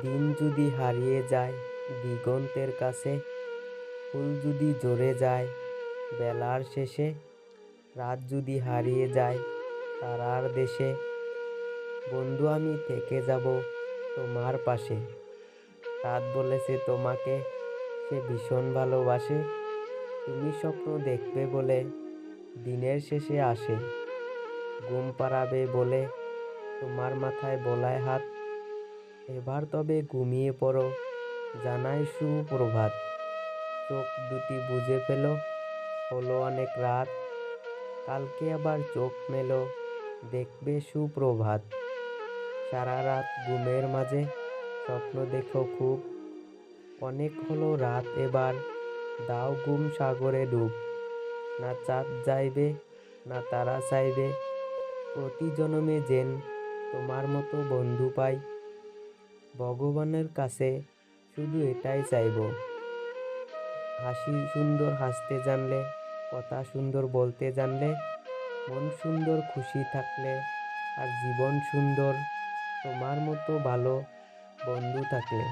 দিন যদি হারিয়ে যায় দিগন্তের কাছে, ফুল যদি ঝরে যায় বেলার শেষে, রাত যদি হারিয়ে যায় তারার দেশে, বন্ধু আমি থেকে যাব তোমার পাশে। রাত বলেছে তোমাকে সে ভীষণ ভালোবাসে, তুমি স্বপ্ন দেখবে বলে দিনের শেষে আসে। ঘুম পাড়াবে বলে তোমার মাথায় বোলায় হাত, এবার তবে ঘুমিয়ে পড়ো জানাই সুপ্রভাত। চোখ দুটি বুজে ফেলো, হলো অনেক রাত, কালকে আবার চোখ মেলো দেখবে সুপ্রভাত। সারা রাত ঘুমের মাঝে স্বপ্ন দেখো খুব, অনেক হলো রাত এবার দাও ঘুম সাগরে ডুব। না চাঁদ যাইবে না তারা চাইবে, প্রতি জনমে যেন তোমার মতো বন্ধু পাই। ভগবানের কাছে শুধু এটাই চাইবো, হাসি সুন্দর হাসতে জানলে, কথা সুন্দর বলতে জানলে, মন সুন্দর খুশি থাকলে, আর জীবন সুন্দর তোমার মতো ভালো বন্ধু থাকলে।